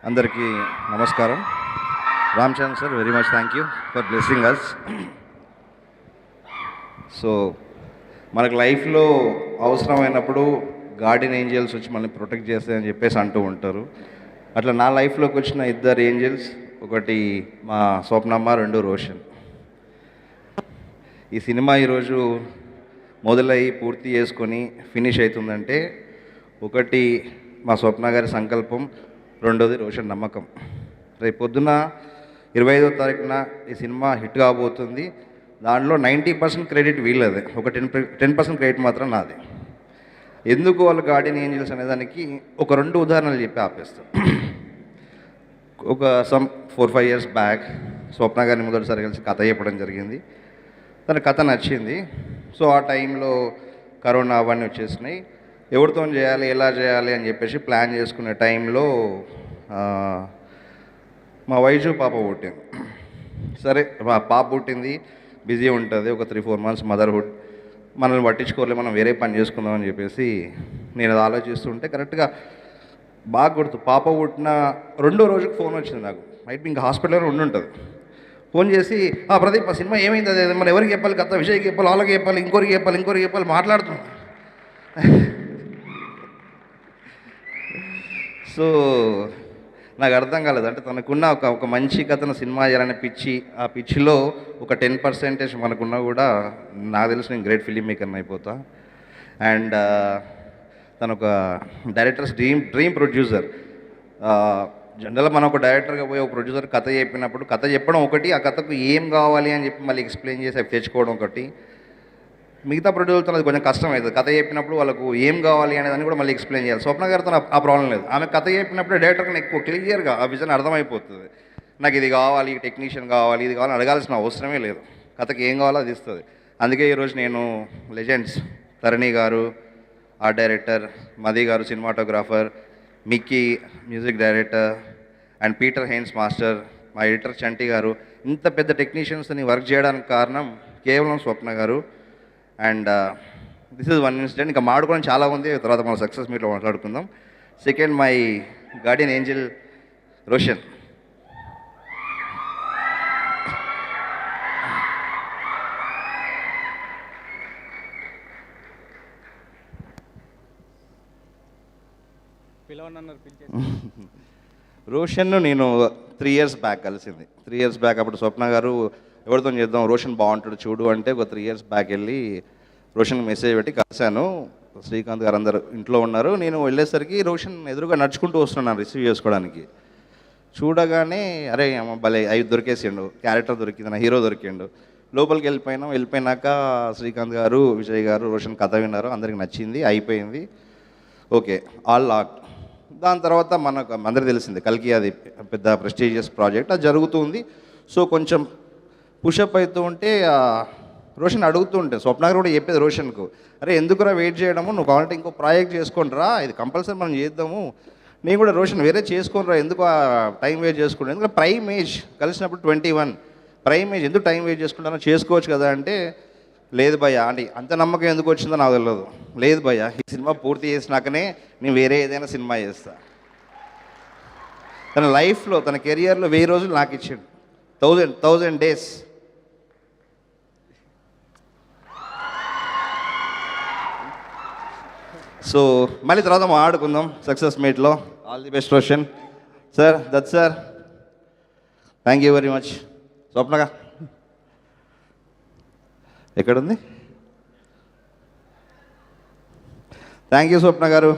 అందరికీ నమస్కారం. Ramachandra sir, very much thank you for blessing us. So మనకు లైఫ్లో అవసరమైనప్పుడు గార్డెన్ ఏంజల్స్ వచ్చి మనల్ని ప్రొటెక్ట్ చేస్తాయని చెప్పేసి అంటూ ఉంటారు. అట్లా నా లైఫ్లోకి వచ్చిన ఇద్దరు ఏంజల్స్, ఒకటి మా స్వప్నమ్మ, రెండు రోషన్. ఈ సినిమా ఈరోజు మొదలై పూర్తి చేసుకొని ఫినిష్ అవుతుందంటే ఒకటి మా స్వప్న గారి సంకల్పం, రెండోది రోషన్ నమ్మకం. రేపు పొద్దున 25వ తారీఖున ఈ సినిమా హిట్ కాబోతుంది. దాంట్లో 90% క్రెడిట్ వీళ్ళదే, ఒక 10% క్రెడిట్ మాత్రం నాది. ఎందుకు వాళ్ళు గార్డెన్ ఏంజల్స్ అనేదానికి ఒక 2 ఉదాహరణలు చెప్పి ఆపేస్తాం. ఒక 4-5 ఇయర్స్ బ్యాక్ స్వప్న గారిని మొదటిసారి కలిసి కథ చెప్పడం జరిగింది. తన కథ నచ్చింది. సో ఆ టైంలో కరోనా అవన్నీ వచ్చేసినాయి. ఎవరితో చేయాలి, ఎలా చేయాలి అని చెప్పేసి ప్లాన్ చేసుకునే టైంలో మా వైజు పాప పుట్టింది. సరే పాప పుట్టింది, బిజీ ఉంటుంది, ఒక 3-4 మంత్స్ మదర్హుడ్, మనల్ని పట్టించుకోలే, మనం వేరే పని చేసుకుందాం అని చెప్పేసి నేను అది ఆలోచిస్తుంటే కరెక్ట్గా బాగా గుర్తు, పాప పుట్టిన 2వ రోజుకి ఫోన్ వచ్చింది నాకు. మైట్ ఇంకా హాస్పిటల్లో ఉంటుంది. ఫోన్ చేసి, ప్రదీప్ ఆ సినిమా ఏమైంది, అదే మరి ఎవరికి చెప్పాలి, కథ విజయ్కి చెప్పాలి, వాళ్ళకి చెప్పాలి, ఇంకోరికి చెప్పాలి మాట్లాడుతున్నాం. సో నాకు అర్థం కాలేదు. అంటే తనకున్న ఒక మంచి కథను సినిమా చేయాలనే పిచ్చి, ఆ పిచ్చిలో ఒక 10% మనకున్నా కూడా నాకు తెలిసి నేను గ్రేట్ ఫిలిం మేకర్ని అయిపోతా. అండ్ తను ఒక డైరెక్టర్స్ డ్రీమ్ ప్రొడ్యూసర్. జనరల్గా మనం ఒక డైరెక్టర్గా పోయి ఒక ప్రొడ్యూసర్ కథ చెప్పినప్పుడు కథ చెప్పడం ఒకటి, ఆ కథకు ఏం కావాలి అని చెప్పి మళ్ళీ ఎక్స్ప్లెయిన్ చేసి అవి తెచ్చుకోవడం ఒకటి. మిగతా ప్రొడ్యూసర్తో అది కొంచెం కష్టం అవుతుంది. కథ చెప్పినప్పుడు వాళ్ళకు ఏం కావాలి అనేదాన్ని కూడా మళ్ళీ ఎక్స్ప్లెయిన్ చేయాలి. స్వప్న గారితో ఆ ప్రాబ్లం లేదు. ఆమె కథ చెప్పినప్పుడు డైరెక్టర్కి ఎక్కువ క్లియర్గా ఆ విజన్ అర్థమైపోతుంది. నాకు ఇది కావాలి, టెక్నీషియన్ కావాలి, ఇది కావాలని అడగాల్సిన అవసరమే లేదు. కథకి ఏం కావాలో అది ఇస్తుంది. అందుకే ఈరోజు నేను లెజెండ్స్ తరణి గారు ఆర్ట్ డైరెక్టర్, మది గారు cinematographer, Mickey music director, and Peter Hein master, మా ఎడిటర్ చంటి గారు, ఇంత పెద్ద టెక్నీషియన్స్ని వర్క్ చేయడానికి కారణం కేవలం స్వప్న గారు. And this is one incident. ఇంకా మాట్లాడుకోవడం చాలా ఉంది, తర్వాత మనం సక్సెస్ మీట్లో మాట్లాడుకుందాం. Second, my garden angel Roshan. రోషన్ను నేను 3 ఇయర్స్ బ్యాక్ కలిసింది. 3 ఇయర్స్ బ్యాక్ అప్పుడు స్వప్న గారు ఎవరితో చేద్దాం, రోషన్ బాగుంటాడు చూడు అంటే ఒక 3 ఇయర్స్ బ్యాక్ వెళ్ళి రోషన్కి మెసేజ్ పెట్టి కలిశాను. శ్రీకాంత్ గారు అందరు ఇంట్లో ఉన్నారు. నేను వెళ్ళేసరికి రోషన్ ఎదురుగా నడుచుకుంటూ వస్తున్నాను రిసీవ్ చేసుకోవడానికి. చూడగానే అరే భలే అవి దొరికేసిండు, క్యారెక్టర్ దొరికింది, నా హీరో దొరికిండు. లోపలికి వెళ్ళిపోయినాక శ్రీకాంత్ గారు, విజయ్ గారు రోషన్ కథ విన్నారు, అందరికి నచ్చింది, అయిపోయింది, ఓకే, ఆల్ లాక్. దాని తర్వాత మనకు అందరికీ తెలిసింది కల్కి, అది పెద్ద ప్రెస్టీజియస్ ప్రాజెక్ట్, అది జరుగుతుంది. సో కొంచెం పుషప్ అవుతూ ఉంటే రోషన్ అడుగుతూ ఉంటే స్వప్న గారు కూడా చెప్పేది రోషన్కు, అరే ఎందుకురా వెయిట్ చేయడము, నువ్వు కావాలంటే ఇంకో ప్రాజెక్ట్ చేసుకోండిరా, ఇది కంపల్సరీ మనం చేద్దాము. నేను కూడా రోషన్ వేరే చేసుకోనరా, ఎందుకు టైం వేస్ట్ చేసుకుంటాను, ఎందుకంటే ప్రైమ్ ఏజ్ కలిసినప్పుడు 21, ప్రైమ్ ఏజ్ ఎందుకు టైం వేస్ట్ చేసుకుంటానో చేసుకోవచ్చు కదా అంటే, లేదు భయ్య అంటే అంత నమ్మకం ఎందుకు వచ్చిందో నాకు తెలియదు, లేదు భయ్య ఈ సినిమా పూర్తి చేసినాకనే నేను వేరే ఏదైనా సినిమా చేస్తా. తన లైఫ్లో, తన కెరియర్లో 1000 రోజులు నాకు ఇచ్చాడు, 1000 డేస్. సో మళ్ళీ తర్వాత ఆడుకుందాం సక్సెస్ మీట్లో. All the best Roshan sir, Dutt sir, thank you very much. స్వప్నగా ఎక్కడుంది? థ్యాంక్ యూ స్వప్న గారు.